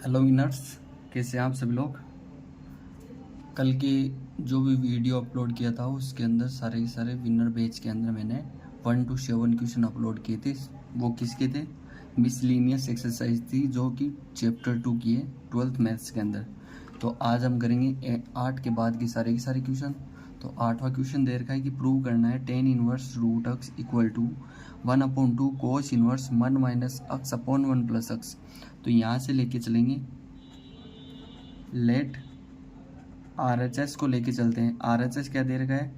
Hello winners, कैसे हैं आप सभी लोग। कल के जो भी वीडियो अपलोड किया था उसके अंदर सारे के सारे विनर बैच के अंदर मैंने 1 to 7 क्वेश्चन अपलोड किए थे। वो किसके थे? मिसलिनियस एक्सरसाइज थी जो कि चैप्टर 2 की है 12th मैथ्स के अंदर। तो आज हम करेंगे 8 के बाद के सारे क्वेश्चन। तो 8वां क्वेश्चन दे रखा है कि प्रूव करना है tan inverse root x equal to 1/2 cos inverse 1 minus x upon 1 plus x। तो यहाँ से लेके चलेंगे, लेट RHS को लेके चलते हैं। RHS क्या दे रखा है?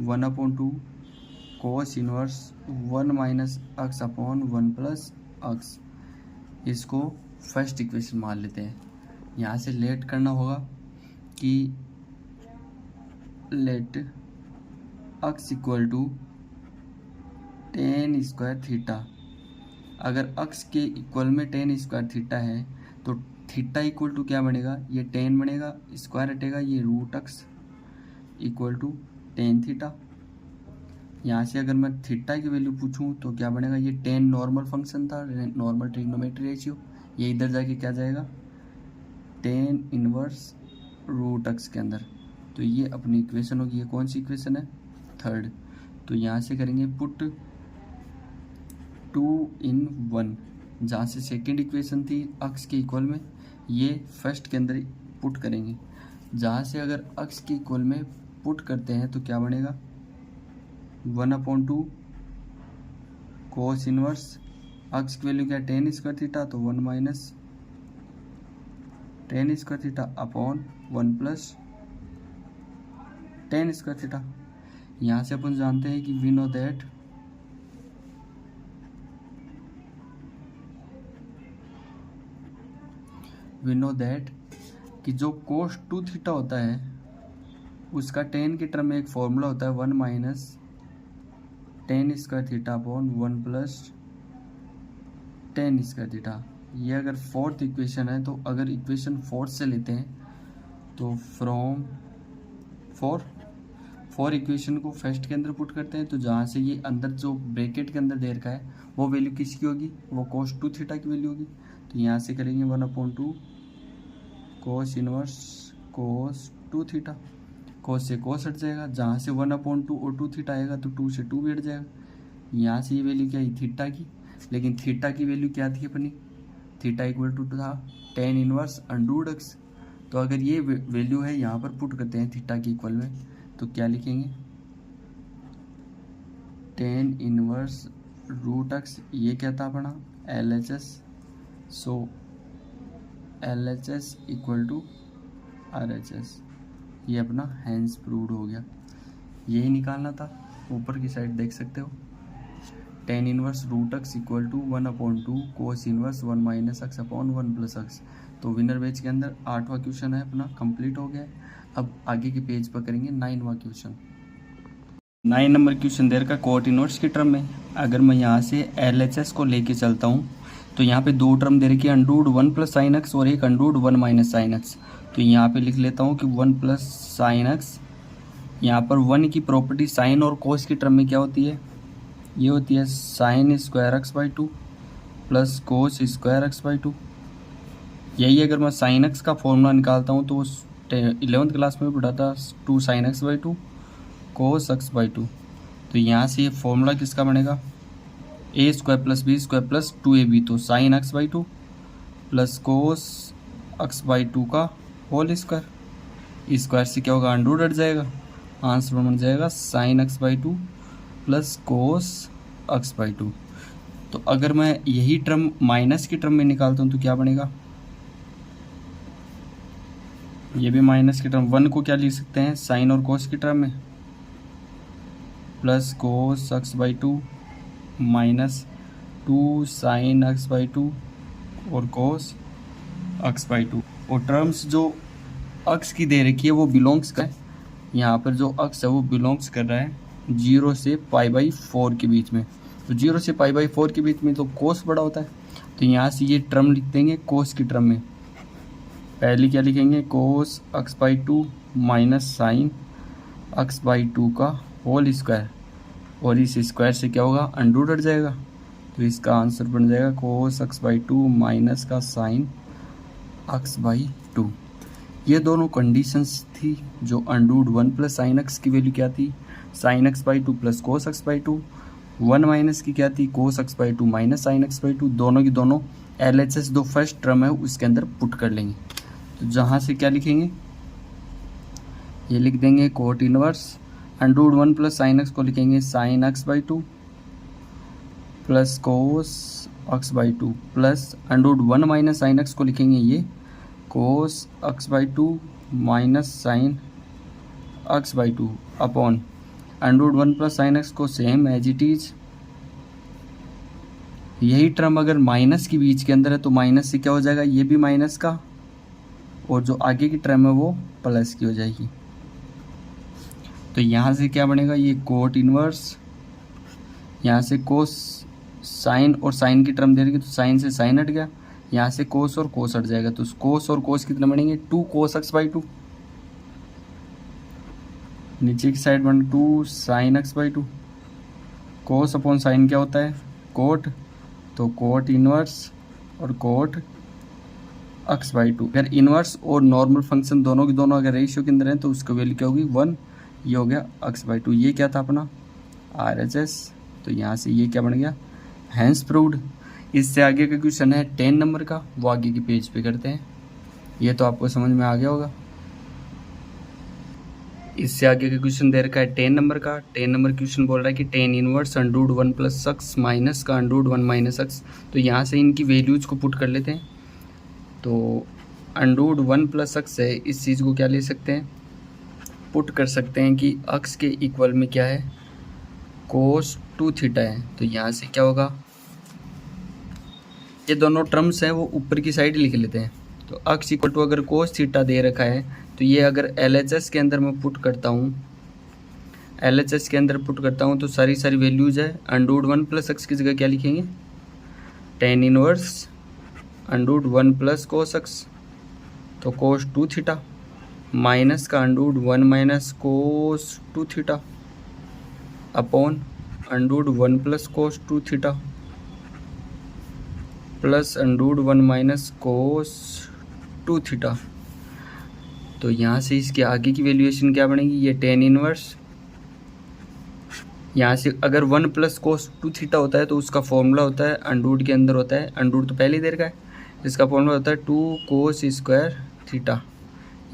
1/2 cos inverse 1 minus x upon 1 plus x। इसको फर्स्ट इक्वेशन मान लेते हैं। यहाँ से लेट करना होगा कि let x equal to tan square theta. अगर x के इक्वल में tan स्क्वायर थीटा है तो थीटा इक्वल टू क्या बनेगा? ये tan बनेगा, स्क्वायर हटेगा, ये root x equal to tan theta. यहाँ से अगर मैं थीटा की वैल्यू पूछूं तो क्या बनेगा? ये tan नॉर्मल फंक्शन था, नॉर्मल ट्रिग्नोमेट्री रेशियो, ये इधर जाके क्या जाएगा? tan इनवर्स रूट x के अंदर। तो ये अपनी इक्वेशन होगी। ये कौन सी इक्वेशन है? थर्ड। तो यहाँ से करेंगे पुट 2 in 1। जहाँ से सेकेंड इक्वेशन थी x के इक्वल में, ये फर्स्ट के अंदर पुट करेंगे। जहाँ से अगर x के इक्वल में पुट करते हैं तो क्या बनेगा? 1/2 कोस इनवर्स x की वैल्यू क्या? tan स्क्वायर थीटा, तो 1 minus tan square theta upon 1 plus tan square theta. यहाँ से अपन जानते हैं कि वी नो दैट कि जो कोस 2 थीटा होता है उसका tan के टर्म में एक फॉर्मूला होता है 1 minus tan square theta upon 1 plus tan square theta. ये अगर फोर्थ इक्वेशन है तो अगर इक्वेशन फोर्थ से लेते हैं तो फ्रॉम फोर इक्वेशन को फर्स्ट के अंदर पुट करते हैं। तो जहाँ से ये अंदर जो ब्रैकेट के अंदर दे रखा है वो वैल्यू किसकी होगी? वो cos 2 थीटा की वैल्यू होगी। तो यहाँ से करेंगे 1/2 कोस इनवर्स cos 2 थीटा। कोस से कोस हट जाएगा, जहाँ से 1/2 और 2 थीटा आएगा तो 2 से 2 भी हट जाएगा। यहाँ से ये वैल्यू क्या है? थीटा की। लेकिन थीटा की वैल्यू क्या थी अपनी? थीटा इक्वल टू था tan इनवर्स अंडररूट x। तो अगर ये वैल्यू है यहाँ पर पुट करते हैं थीटा के इक्वल में तो क्या लिखेंगे? tan inverse root x। ये क्या था अपना? LHS। So LHS equal to RHS। ये अपना हैंस प्रूव्ड हो गया। यही निकालना था। ऊपर की साइड देख सकते हो, tan inverse root x equal to 1/2 cos inverse 1 minus x upon 1 plus x। तो विनर बैच के अंदर 8वां क्वेश्चन है अपना कंप्लीट हो गया। अब आगे के पेज पर करेंगे 9वां क्वेश्चन। 9 नंबर क्वेश्चन देर का कोट इनवर्स की टर्म में अगर मैं यहाँ से LHS को लेके चलता हूँ तो यहाँ पे दो टर्म दे रखी है, अंडरूट 1 प्लस साइन एक्स और एक अंडरूट 1 माइनस साइन एक्स। तो यहाँ पे लिख लेता हूँ कि 1 प्लस साइन एक्स। यहाँ पर 1 की प्रॉपर्टी साइन और कोस की टर्म में क्या होती है? ये होती है sine square x by 2 plus cos square x by 2। यही अगर मैं साइन एक्स का फॉर्मूला निकालता हूँ तो 11th क्लास में पढ़ा था 2 sine x by 2 cos x by 2। तो यहाँ से ये फॉर्मूला किसका बनेगा? A square plus b square plus 2ab। तो sine x by 2 plus cos x by 2 का होल स्क्वायर। स्क्वायर से क्या होगा? अंडरूट हट जाएगा, आंसर बन जाएगा sign x by 2 plus cos x by 2। तो अगर मैं यही टर्म माइनस की टर्म में निकालता हूँ तो क्या बनेगा? ये भी माइनस की टर्म। 1 को क्या लिख सकते हैं? साइन और कोस की टर्म में, plus cos x by 2 minus 2 sine x by 2 और कोस एक्स बाई 2। और टर्म्स जो एक्स की दे रखी है वो बिलोंग्स कर, यहाँ पर जो एक्स है वो बिलोंग्स कर रहा है 0 से π/4 के बीच में। तो 0 से π/4 के बीच में तो कोस बड़ा होता है। तो यहाँ से ये टर्म लिख देंगे कोस की टर्म में। पहले क्या लिखेंगे? कोस x by 2 minus sine x by 2 का होल स्क्वायर। और इस स्क्वायर से क्या होगा? अंडरूट हट जाएगा। तो इसका आंसर बन जाएगा कोस एक्स बाई 2 माइनस का साइन x बाई 2। ये दोनों कंडीशंस थी जो अंडूड 1 प्लस साइन एक्स की वैल्यू क्या थी, sign x by 2 plus cos x by 2, 1 minus की क्या थी, कोस x by 2 minus sine x by 2। दोनों की दोनों LHS जो फर्स्ट टर्म है उसके अंदर पुट कर लेंगे। तो जहाँ से क्या लिखेंगे, ये लिख देंगे cot inverse under root 1 plus sine x को लिखेंगे sine x by 2 plus cos x by 2 plus under root 1 minus sine x को लिखेंगे ये cos x by 2 minus sine x by 2 upon under root 1 plus sine x को सेम एज इट इज। यही term अगर minus के बीच के अंदर है तो माइनस से क्या हो जाएगा, ये भी माइनस का, और जो आगे की टर्म है वो प्लस की हो जाएगी। तो यहाँ से क्या बनेगा, ये कोट इनवर्स, यहाँ से कोस साइन और साइन की टर्म दे रही तो साइन से साइन हट गया, यहाँ से कोस और कोस हट जाएगा। तो कोस और कोस कितने बनेंगे, 2 कोस एक्स बाई 2, नीचे की साइड बन 2 sine x by 2। Cos upon sine क्या होता है, कोट, तो कोट इनवर्स और कोट एक्स बाई 2। अगर इनवर्स और नॉर्मल फंक्शन दोनों की दोनों अगर रेशियो के अंदर है तो उसका वैल्यू क्या होगी, 1। ये हो गया एक्स बाई 2। ये क्या था अपना RHS, तो यहाँ से ये क्या बन गया, हैंस प्रूव्ड। इससे आगे का क्वेश्चन है 10 नंबर का, वो आगे के पेज पे करते हैं। ये तो आपको समझ में आ गया होगा। इससे आगे का क्वेश्चन दे रखा है 10 नंबर का। 10 नंबर क्वेश्चन बोल रहा है कि 10 inverse under root 1 plus x minus का अंडूड 1 माइनस एक्स। तो यहाँ से इनकी वैल्यूज को पुट कर लेते हैं। तो अंडूड 1 प्लस एक्स है, इस चीज़ को क्या ले सकते हैं, पुट कर सकते हैं कि एक्स के इक्वल में क्या है, कोस 2 थीटा है। तो यहाँ से क्या होगा, ये दोनों टर्म्स हैं वो ऊपर की साइड लिख लेते हैं। तो एक्स इक्वल टू अगर कोस थीटा दे रखा है तो ये अगर LHS के अंदर मैं पुट करता हूँ, LHS के अंदर पुट करता हूँ तो सारी वैल्यूज है। अंडूड 1 प्लस एक्स की जगह क्या लिखेंगे, 10 inverse under root 1 plus cos x, तो कोस 2 थीटा माइनस का under root 1 minus cos 2 theta upon under root 1 plus cos 2 theta plus under root 1 minus cos 2 theta. तो यहाँ से इसके आगे की वैल्यूएशन क्या बनेगी, ये 10 इनवर्स, यहाँ से अगर 1 प्लस कोस 2 थीटा होता है तो उसका फॉर्मूला होता है, अंडूड के अंदर होता है, अंडूड तो पहले ही दे रखा है, इसका फॉर्मूला होता है 2 कोस स्क्वायर थीटा,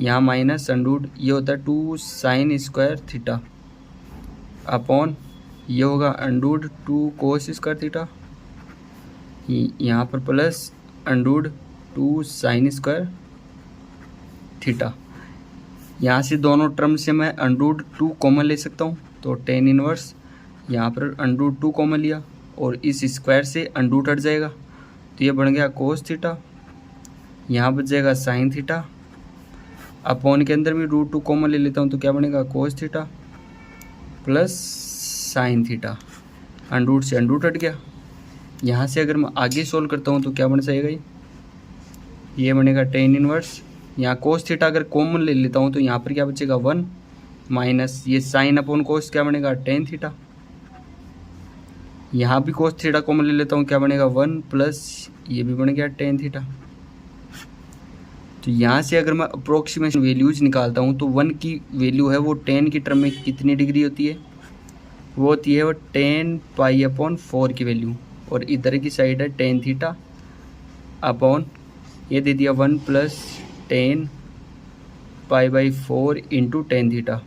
यहाँ माइनस अंडूड ये होता है 2 साइन स्क्वायर थीटा अपॉन ये होगा अंडूड 2 कोस स्क्वायर थीटा, यहाँ पर प्लस अंडूड 2 साइन स्क्वायर थीटा। यहाँ से दोनों टर्म से मैं अंडूड 2 कॉमन ले सकता हूँ, तो 10 इनवर्स यहाँ पर अंडूड 2 कॉमन लिया और इस स्क्वायर से अंडूड हट जाएगा तो ये बन गया कोस थीटा, यहाँ बच जाएगा साइन थीटा, अपॉन के अंदर भी रूट 2 कॉमन ले लेता हूँ तो क्या बनेगा cos theta plus sine theta, under root से अंडूड हट गया। यहाँ से अगर मैं आगे सोल्व करता हूँ तो क्या बन जाएगा, ये बनेगा 10 इनवर्स, यहाँ कोस थीटा अगर कॉमन ले लेता हूँ तो यहाँ पर क्या बचेगा 1 माइनस ये साइन अपॉन कोस क्या बनेगा 10 थीटा, यहाँ भी कोस थीटा कॉमन ले लेता हूँ क्या बनेगा 1 प्लस ये भी बन गया 10 थीटा। तो यहाँ से अगर मैं अप्रोक्सीमेशन वैल्यूज निकालता हूँ तो 1 की वैल्यू है वो 10 की टर्म में कितनी डिग्री होती है, वो होती है वो 10 पाई अपॉन 4 की वैल्यू, और इधर की साइड है 10 थीटा अपॉन ये दे दिया 1 plus 10 pi by 4 into 10 theta.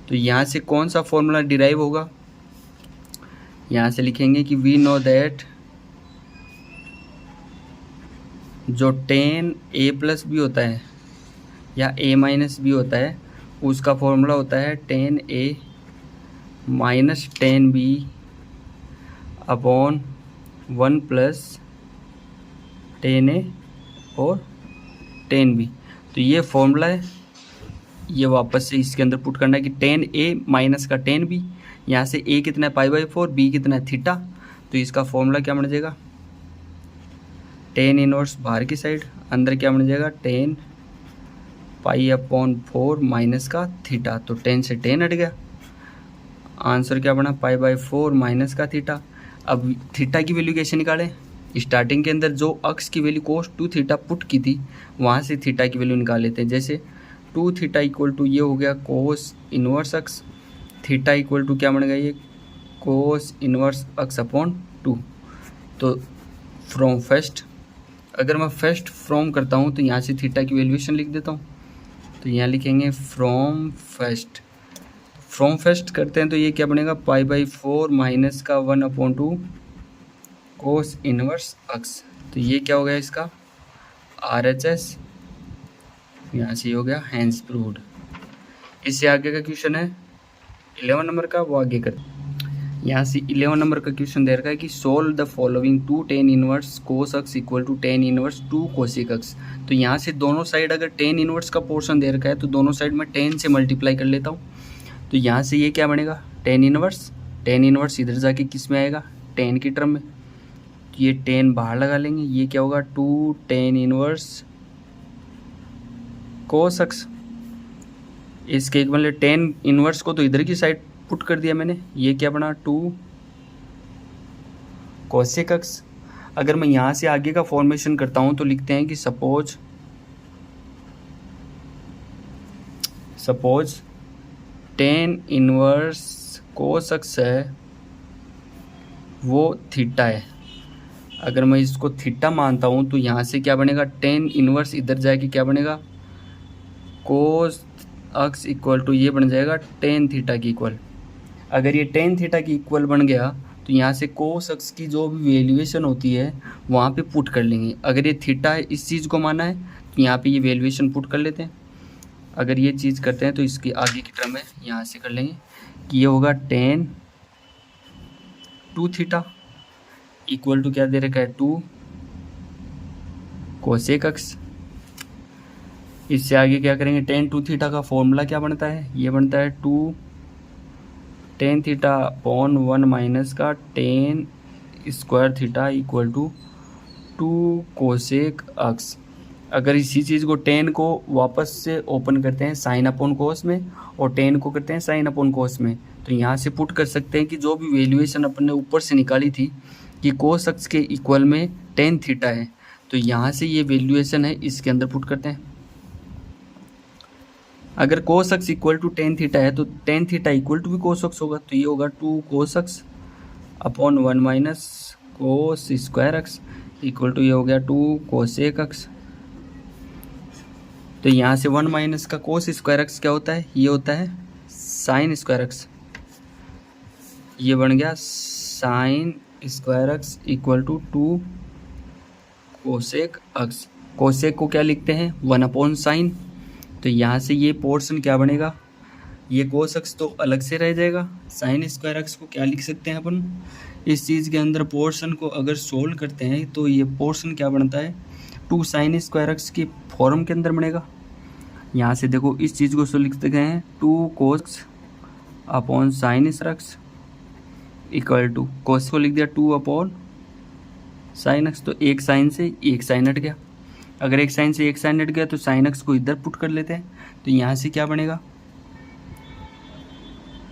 तो यहाँ से कौन सा फॉर्मूला डिराइव होगा, यहाँ से लिखेंगे कि वी नो दैट जो 10 a प्लस बी होता है या a माइनस बी होता है उसका फॉर्मूला होता है 10 a minus 10 b upon 1 plus 10 a और 10 b। तो ये फॉर्मूला है, ये वापस से इसके अंदर पुट करना है कि 10 a माइनस का 10 b, यहाँ से a कितना है पाई बाई 4, b कितना है थीटा, तो इसका फॉर्मूला क्या बन जाएगा 10 इनवर्स बाहर की साइड, अंदर क्या बन जाएगा 10 पाई अपॉन 4 माइनस का थीटा, तो 10 से 10 हट गया, आंसर क्या बना पाई बाई 4 माइनस का थीटा। अब थीटा की वैल्यू कैसे निकालें, स्टार्टिंग के अंदर जो अक्स की वैल्यू cos 2 थीटा पुट की थी वहाँ से थीटा की वैल्यू निकाल लेते हैं। जैसे 2 थीटा इक्वल टू ये हो गया cos inverse x, theta equal to क्या बनेगा ये cos इनवर्स अक्स अपॉन 2। तो फ्रॉम फर्स्ट, अगर मैं फर्स्ट फ्रॉम करता हूँ तो यहाँ से थीटा की वैल्यूएशन लिख देता हूँ। तो यहाँ लिखेंगे फ्रॉम फर्स्ट, फ्रॉम फर्स्ट करते हैं तो ये क्या बनेगा π/4 माइनस का 1/2 cos इनवर्स अक्स। तो ये क्या हो गया इसका RHS, यहाँ से हो गया हैंस प्रूव्ड। इससे आगे का क्वेश्चन है 11 नंबर का, वो आगे कर। यहाँ से 11 नंबर का क्वेश्चन दे रखा है कि solve the following 2 tan inverse cos x equal to tan inverse 2 cosec x। तो यहाँ से दोनों साइड अगर tan इनवर्स का पोर्शन दे रखा है तो दोनों साइड में tan से मल्टीप्लाई कर लेता हूँ। तो यहाँ से ये क्या बनेगा tan इनवर्स इधर जाके किस में आएगा tan की टर्म में। तो ये tan बाहर लगा लेंगे, ये क्या होगा 2 tan इनवर्स cos x। इसके एक मतलब tan इनवर्स को तो इधर की साइड पुट कर दिया मैंने, ये क्या बना 2 cosec x। अगर मैं यहाँ से आगे का फॉर्मेशन करता हूँ तो लिखते हैं कि suppose tan inverse cos x है वो थीटा है। अगर मैं इसको थीटा मानता हूँ तो यहाँ से क्या बनेगा tan इनवर्स इधर जाके क्या बनेगा cos x इक्वल टू ये बन जाएगा tan थीटा की इक्वल। अगर ये tan थीटा की इक्वल बन गया तो यहाँ से cos x की जो भी वैल्यूएशन होती है वहाँ पे पुट कर लेंगे। अगर ये थीटा है इस चीज़ को माना है तो यहाँ पे ये वैल्यूएशन पुट कर लेते हैं। अगर ये चीज़ करते हैं तो इसकी आगे की टर्म है यहाँ से कर लेंगे कि ये होगा tan 2 थीटा इक्वल टू क्या दे रखा है 2 cosec x। इससे आगे क्या करेंगे tan 2 थीटा का फॉर्मूला क्या बनता है, ये बनता है 2 tan थीटा अपॉन 1 माइनस का tan square theta equal to 2 cosec x। अगर इसी चीज़ को tan को वापस से ओपन करते हैं साइन अपॉन कोस में और tan को करते हैं साइन अपॉन कोस में, तो यहाँ से पुट कर सकते हैं कि जो भी वैल्यूएशन अपन ने ऊपर से निकाली थी कि cos x के इक्वल में tan थीटा है, तो यहाँ से ये वैल्यूएशन है इसके अंदर पुट करते हैं। अगर cos x equal to tan theta है तो tan थीटा इक्वल टू भी cos x होगा, तो ये होगा 2 cos x upon 1 minus cos square x equal to ये हो गया 2 cosec x। तो यहाँ से 1 माइनस का cos स्क्वायर x क्या होता है, ये होता है साइन स्क्वायर x। ये बन गया sine square x equal to 2 cosec x। cosec को क्या लिखते हैं 1 अपॉन साइन। तो यहाँ से ये पोर्शन क्या बनेगा, ये cos x तो अलग से रह जाएगा, साइन स्क्वायर x को क्या लिख सकते हैं अपन इस चीज़ के अंदर पोर्शन को अगर सोल्व करते हैं तो ये पोर्शन क्या बनता है 2 साइन स्क्वायर x की फॉर्म के अंदर बनेगा। यहाँ से देखो इस चीज़ को लिख सकते हैं 2 cos upon sine square x equal to cos को लिख दिया 2 अपॉन साइन x। तो एक साइन से एक साइन हट गया, अगर एक साइन से एक साइन हट गया तो साइन x को इधर पुट कर लेते हैं। तो यहाँ से क्या बनेगा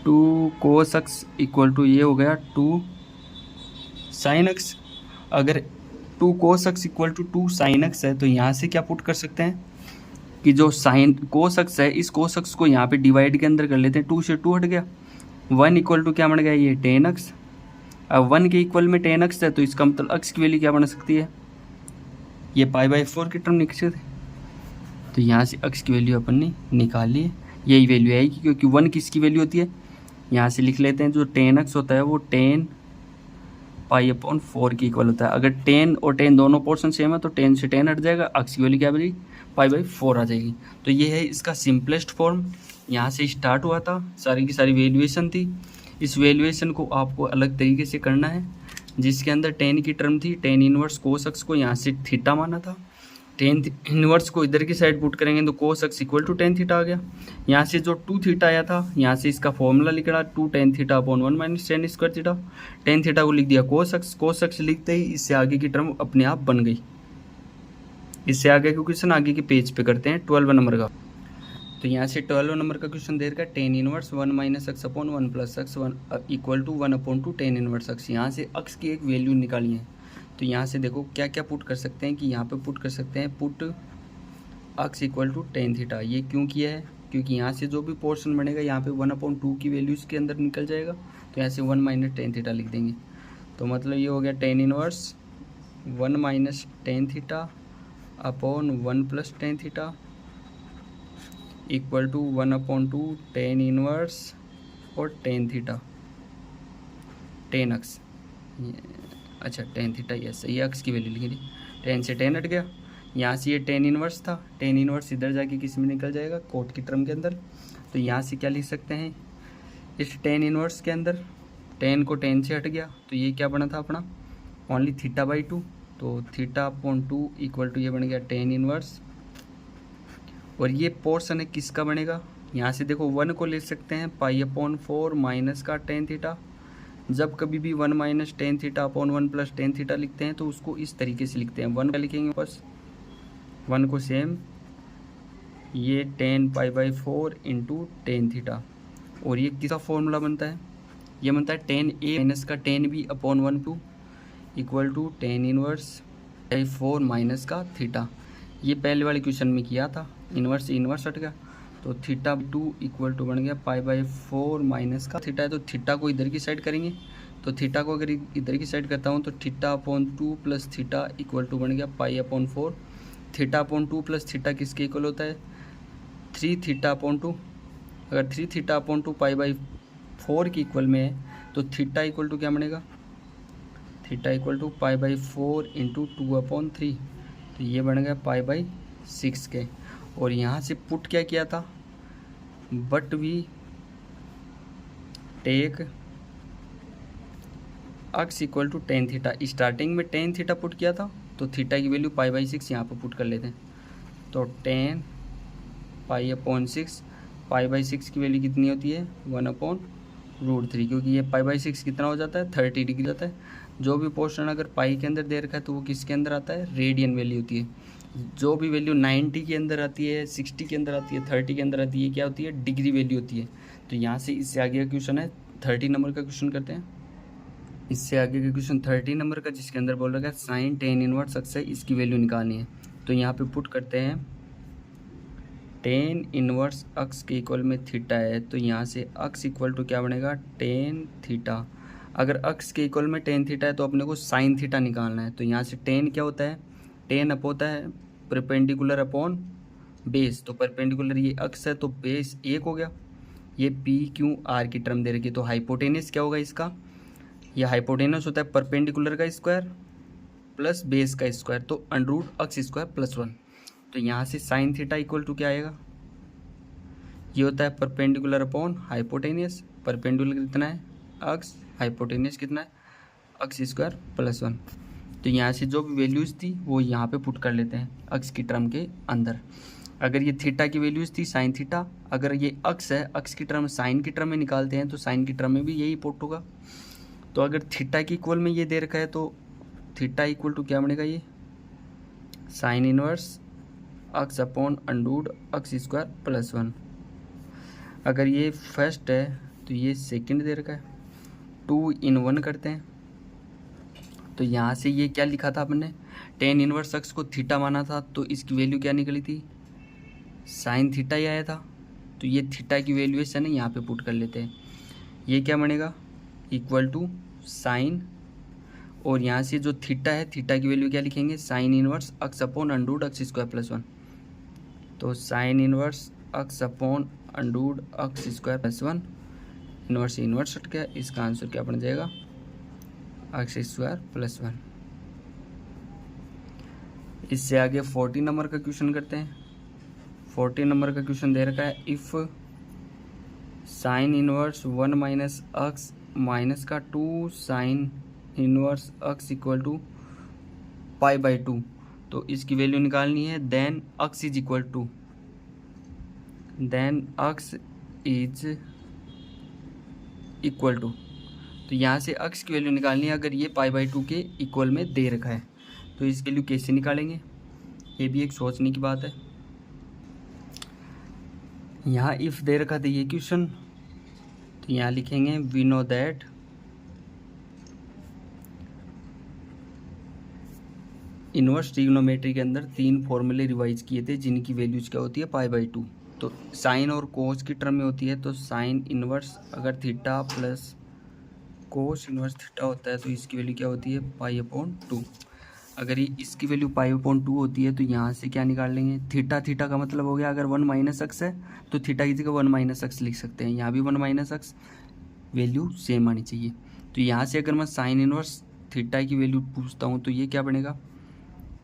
2 cos x इक्वल टू ये हो गया 2 साइन x। अगर 2 cos x equal to 2 sine x है तो यहाँ से क्या पुट कर सकते हैं कि जो साइन cos x है इस cos x को यहाँ पे डिवाइड के अंदर कर लेते हैं, 2 से 2 हट गया, 1 इक्वल टू क्या बन गया ये tan x। अब 1 के इक्वल में tan x है तो इसका मतलब x की वैल्यू क्या बन सकती है, ये π/4 की टर्म निकल सकती है। तो यहाँ से x की वैल्यू अपन ने निकाल ली है, यही वैल्यू आएगी क्योंकि 1 किसकी वैल्यू होती है, यहाँ से लिख लेते हैं जो tan x होता है वो tan π/4 की इक्वल होता है। अगर tan और tan दोनों पोर्शन सेम है तो tan से tan हट जाएगा, x की वैल्यू क्या बनेगी π/4 आ जाएगी। तो ये है इसका सिंपलेस्ट फॉर्म। यहाँ से स्टार्ट हुआ था, सारी की सारी वैल्यूएशन थी। इस वैल्यूएशन को आपको अलग तरीके से करना है, जिसके अंदर tan की टर्म थी tan इनवर्स cos x को यहाँ से थीटा माना था, tan इनवर्स को इधर की साइड पुट करेंगे तो cos x equal to tan theta आ गया। यहाँ से जो 2 थीटा आया था यहाँ से इसका फॉर्मूला लिख रहा 2 tan theta upon 1 minus tan square theta. tan theta को लिख दिया cos x लिखते ही इससे आगे की टर्म अपने आप बन गई। इससे आगे का क्वेश्चन आगे के पेज पे करते हैं 12 नंबर का। तो यहाँ से 12 नंबर का क्वेश्चन दे रखा है tan inverse 1 minus x upon 1 plus x 1 equal to 1 upon 2 tan inverse x. यहाँ से एक्स की एक वैल्यू निकाली है तो यहाँ से देखो क्या क्या पुट कर सकते हैं कि यहाँ पे पुट कर सकते हैं put x equal to tan theta. ये क्यों किया है? क्योंकि यहाँ से जो भी पोर्शन बनेगा यहाँ पे 1/2 की वैल्यू इसके अंदर निकल जाएगा, तो यहाँ से 1 माइनस टेन थीटा लिख देंगे। तो मतलब ये हो गया tan inverse 1 minus tan theta upon 1 plus tan theta equal to 1/2 tan inverse और टेन थीटा टेन अक्स। अच्छा टेन थीटा, यस ये अक्स की वैल्यू लिखी थी। टेन से टेन हट गया, यहाँ से ये टेन इनवर्स था, टेन इनवर्स इधर जाके किस में निकल जाएगा? कोट की टर्म के अंदर। तो यहाँ से क्या लिख सकते हैं इस टेन इनवर्स के अंदर? टेन को टेन से हट गया तो ये क्या बना था अपना? Only theta by two. तो theta upon two equal to ये बन गया टेन इनवर्स। और ये पोर्शन है किसका बनेगा? यहाँ से देखो 1 को ले सकते हैं पाई अपॉन 4 माइनस का टेन थीटा। जब कभी भी 1 minus tan theta upon 1 plus tan theta लिखते हैं तो उसको इस तरीके से लिखते हैं। 1 का लिखेंगे बस 1 को सेम ये 10 pi by 4 into tan theta. और ये किसका फॉर्मूला बनता है? ये बनता है टेन ए माइनस का tan B upon 1 two equal to tan inverse by 4 minus का थीटा। ये पहले वाले क्वेश्चन में किया था, इनवर्स इनवर्स हट गया तो थीटा 2 इक्वल टू बन गया पाई बाई 4 माइनस का थीटा है। तो थीटा को इधर की साइड करेंगे, तो थीटा को अगर इधर की साइड करता हूँ तो theta upon 2 plus theta equal to बन गया pi upon 4। Theta upon 2 plus theta किसके इक्वल होता है? 3 थीटा अपॉन 2। अगर 3 थीटा अपॉन 2 पाई बाई 4 की इक्वल में है तो थीटा इक्वल टू क्या बनेगा? Theta equal to pi by 4 into 2 upon 3। तो ये बन गया पाई बाई 6 के। और यहाँ से पुट क्या किया था? But we take x equal to tan theta. Starting में टेन थीटा पुट किया था तो थीटा की वैल्यू पाई बाई 6 यहाँ पर पुट कर लेते हैं। तो 10 पाई अपॉन 6, पाई बाई 6 की वैल्यू कितनी होती है? 1/√3, क्योंकि ये पाई बाई 6 कितना हो जाता है? 30 डिग्री जाता है। जो भी पोर्शन अगर पाई के अंदर दे रखा है तो वो किसके अंदर आता है? रेडियन वैल्यू होती है। जो भी वैल्यू 90 के अंदर आती है, 60 के अंदर आती है, 30 के अंदर आती है, क्या होती है? डिग्री वैल्यू होती है। तो यहाँ से इससे आगे का क्वेश्चन है 30 नंबर का क्वेश्चन करते हैं। इससे आगे का क्वेश्चन 30 नंबर का, जिसके अंदर बोल रखा है साइन टेन इनवर्स अक्स है, इसकी वैल्यू निकालनी है। तो यहाँ पे पुट करते हैं टेन इनवर्स अक्स के इक्वल में थीटा है, तो यहाँ से अक्स इक्वल टू क्या बनेगा? Tan theta. अगर अक्स के इक्वल में टेन थीटा है तो अपने को साइन थीटा निकालना है। तो यहाँ से टेन क्या होता है? टेन अप होता है परपेंडिकुलर अपॉन बेस। तो परपेंडिकुलर ये अक्स है तो बेस 1 हो गया। ये पी क्यू आर की टर्म दे रखी है। तो हाइपोटेनस क्या होगा इसका? ये हाइपोटेनस होता है परपेंडिकुलर का स्क्वायर प्लस बेस का स्क्वायर, तो अंडररूट अक्स स्क्वायर प्लस 1। तो यहाँ से साइन थीटा इक्वल टू क्या आएगा? ये होता है परपेंडिकुलर अपॉन हाइपोटेनियस। परपेंडिकुलर कितना है? अक्स। हाइपोटेनियस कितना है? अक्स स्क्वायर प्लस 1। तो यहाँ से जो भी वैल्यूज़ थी वो यहाँ पे पुट कर लेते हैं अक्स की टर्म के अंदर। अगर ये थीटा की वैल्यूज़ थी साइन थीटा, अगर ये अक्स है, अक्स की टर्म साइन की टर्म में निकालते हैं तो साइन की टर्म में भी यही पुट होगा। तो अगर थीटा की इक्वल में ये दे रखा है तो थीटा इक्वल टू क्या बनेगा? ये साइन इनवर्स अक्स अपॉन अंडररूट अक्स स्क्वायर प्लस 1। अगर ये फर्स्ट है तो ये सेकंड दे रखा है। 2 in 1 करते हैं तो यहाँ से ये क्या लिखा था आपने? टेन इनवर्स अक्स को थीटा माना था तो इसकी वैल्यू क्या निकली थी? साइन थीटा ही आया था। तो ये थीटा की वैल्यूएशन है यहाँ पे पुट कर लेते हैं। ये क्या बनेगा? इक्वल टू साइन, और यहाँ से जो थीटा है थीटा की वैल्यू क्या लिखेंगे? साइन इनवर्स अक्स अपॉन अंडररूट अक्स स्क्वायर प्लस 1। तो साइन इनवर्स अक्स अपॉन अंडररूट अक्स स्क्वायर प्लस 1, इनवर्स इनवर्स हट गया, इसका आंसर क्या बन जाएगा? अक्स स्क्वायर प्लस 1। इससे आगे 40 नंबर का क्वेश्चन करते हैं। 40 नंबर का क्वेश्चन दे रखा है if sine inverse 1 minus x minus का 2 sine inverse x equal to pi by 2, तो इसकी वैल्यू निकालनी है। Then x is equal to, then x is equal to, तो यहाँ से अक्स की वैल्यू निकालनी है अगर ये पाई बाई 2 के इक्वल में दे रखा है। तो इसकी वैल्यू कैसे निकालेंगे? ये भी एक सोचने की बात है। यहाँ इफ़ दे रखा था ये क्वेश्चन, तो यहाँ लिखेंगे we know that inverse trigonometry के अंदर 3 फॉर्मूले रिवाइज किए थे जिनकी वैल्यूज क्या होती है π/2। तो साइन और कोस की टर्म में होती है, तो साइन इन्वर्स अगर theta plus cos inverse theta होता है तो इसकी वैल्यू क्या होती है π/2। अगर ये इसकी वैल्यू π/2 होती है तो यहाँ से क्या निकाल लेंगे, थीटा थीटा का मतलब हो गया अगर 1 - x है तो थीटा की जगह 1 - x लिख सकते हैं, यहाँ भी 1 - x, वैल्यू सेम आनी चाहिए। तो यहाँ से अगर मैं साइन इन्वर्स थीटा की वैल्यू पूछता हूँ तो ये क्या बनेगा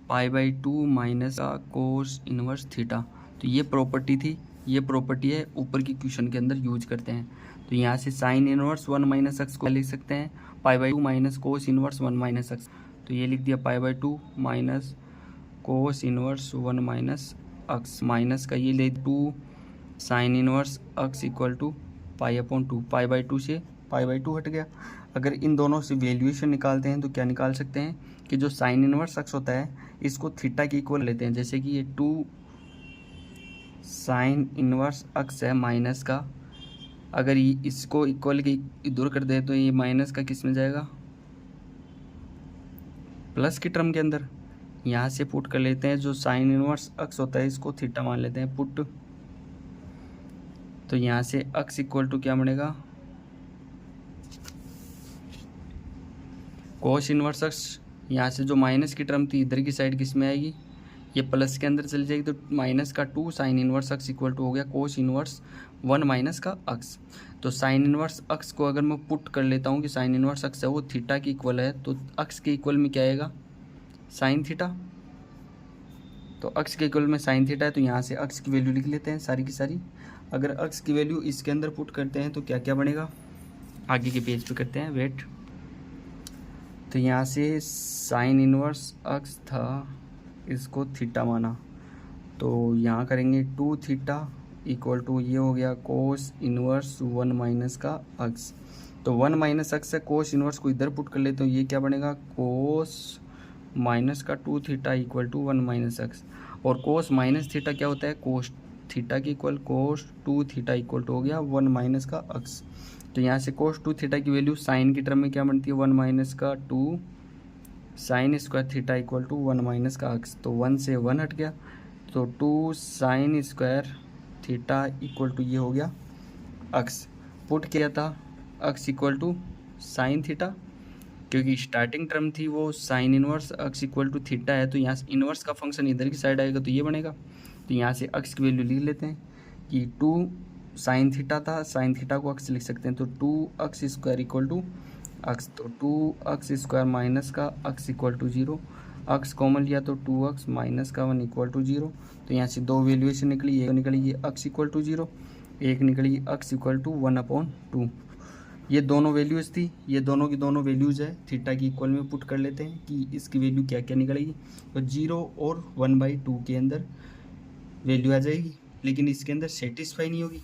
π/2 माइनस का कोस इन्वर्स थीटा। तो ये प्रॉपर्टी थी, ये प्रॉपर्टी है ऊपर की क्वेश्चन के अंदर यूज करते हैं। तो यहाँ से साइन इन्वर्स 1 - x को लिख सकते हैं π/2 माइनस कोस इन्वर्स 1 - x। तो ये लिख दिया π/2 minus cos inverse 1 - x minus का ये ले 2 sine inverse x equal to π/2। π/2 से π/2 हट गया। अगर इन दोनों से वैल्यूएशन निकालते हैं तो क्या निकाल सकते हैं कि जो साइन इन्वर्स x होता है इसको थीटा के इक्वल लेते हैं। जैसे कि ये 2 साइन इन्वर्स x है माइनस का, अगर ये इसको इक्वल के दूर कर दे तो ये माइनस का किस में जाएगा प्लस की टर्म के अंदर। यहाँ से पुट कर लेते हैं, जो साइन इन्वर्स x होता है इसको थीटा मान लेते हैं पुट। तो यहाँ से x इक्वल टू क्या बनेगा कोस इन्वर्स x। यहाँ से जो माइनस की टर्म थी इधर की साइड किस में आएगी, ये प्लस के अंदर चली जाएगी। तो माइनस का 2 sine inverse x equal to हो गया कोस इन्वर्स 1 माइनस का x। तो साइन इन्वर्स x को अगर मैं पुट कर लेता हूँ कि साइन इन्वर्स x है वो थीटा की इक्वल है, तो x के इक्वल में क्या आएगा साइन थीटा। तो x के इक्वल में साइन थीटा है, तो यहाँ से x की वैल्यू लिख लेते हैं सारी की सारी। अगर x की वैल्यू इसके अंदर पुट करते हैं तो क्या क्या बनेगा, आगे के पेज पे करते हैं वेट। तो यहाँ से साइन इन्वर्स x था, इसको थीटा माना, तो यहाँ करेंगे 2 थीटा इक्वल टू ये हो गया कोस इन्वर्स 1 माइनस का x। तो 1 - x है, कोस इन्वर्स को इधर पुट कर ले तो ये क्या बनेगा कोस माइनस का 2 थीटा इक्वल टू 1 - x। और कोस माइनस थीटा क्या होता है कोस थीटा की equal, cos 2 theta equal to हो गया 1 माइनस का x। तो यहाँ से कोस 2 थीटा की वैल्यू साइन की टर्म में क्या बनती है 1 माइनस का 2 sine square theta equal to 1 minus का x। तो 1 से 1 हट गया, तो 2 sine square theta equal to ये हो गया x। पुट किया था x equal to sine theta, क्योंकि स्टार्टिंग टर्म थी वो sine inverse x equal to theta है, तो यहाँ से इन्वर्स का फंक्शन इधर की साइड आएगा तो ये बनेगा। तो यहाँ से x की वैल्यू लिख लेते हैं कि 2 साइन थीटा था, साइन थीटा को x लिख सकते हैं, तो 2x square equal to x। तो 2x स्क्वायर माइनस का x equal to 0, x common लिया तो 2x माइनस का 1 इक्वल टू 0। तो यहाँ से दो वैल्यूएशन निकली, एक निकली ये x इक्वल टू 0, एक निकली x इक्वल टू 1/2। ये दोनों वैल्यूज़ थी, ये दोनों की दोनों वैल्यूज़ है, थीटा की इक्वल में पुट कर लेते हैं कि इसकी वैल्यू क्या क्या निकलेगी। तो 0 और 1/2 के अंदर वैल्यू आ जाएगी, लेकिन इसके अंदर सेटिस्फाई नहीं होगी।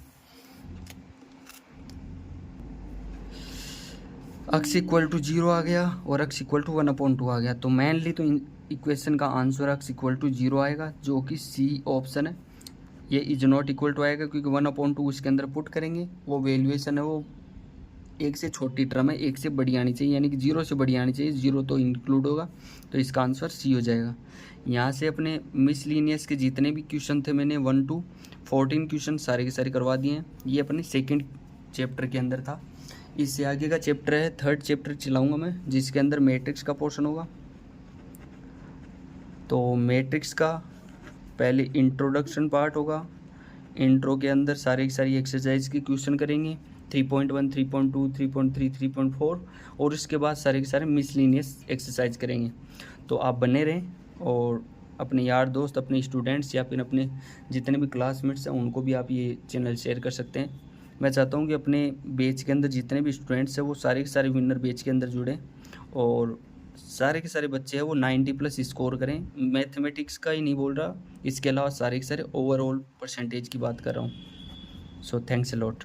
x इक्वल टू 0 आ गया और x इक्वल टू 1/2 आ गया। तो मेनली तो इक्वेशन का आंसर x इक्वल टू 0 आएगा, जो कि सी ऑप्शन है। ये इज नॉट इक्वल टू आएगा क्योंकि 1/2 उसके अंदर पुट करेंगे, वो वैल्यूएशन है वो एक से छोटी टर्म है, एक से बड़ी आनी चाहिए, यानी कि 0 से बड़ी आनी चाहिए, 0 तो इंक्लूड होगा, तो इसका आंसर सी हो जाएगा। यहाँ से अपने मिसलिनियस के जितने भी क्वेश्चन थे मैंने 1 to 14 क्वेश्चन सारे के सारे करवा दिए हैं। ये अपने सेकेंड चैप्टर के अंदर था। इससे आगे का चैप्टर है, थर्ड चैप्टर चलाऊंगा मैं, जिसके अंदर मैट्रिक्स का पोर्शन होगा। तो मैट्रिक्स का पहले इंट्रोडक्शन पार्ट होगा, इंट्रो के अंदर सारी की सारी एक्सरसाइज की क्वेश्चन करेंगे 3.1, 3.2, 3.3, 3.4, और इसके बाद सारे के सारे मिसलिनियस एक्सरसाइज करेंगे। तो आप बने रहें और अपने यार दोस्त, अपने स्टूडेंट्स या फिर अपने जितने भी क्लासमेट्स हैं उनको भी आप ये चैनल शेयर कर सकते हैं। मैं चाहता हूँ कि अपने बैच के अंदर जितने भी स्टूडेंट्स हैं वो सारे के सारे विनर बैच के अंदर जुड़ें और सारे के सारे बच्चे हैं वो 90+ स्कोर करें। मैथमेटिक्स का ही नहीं बोल रहा, इसके अलावा सारे के सारे ओवरऑल परसेंटेज की बात कर रहा हूँ। So thanks a lot.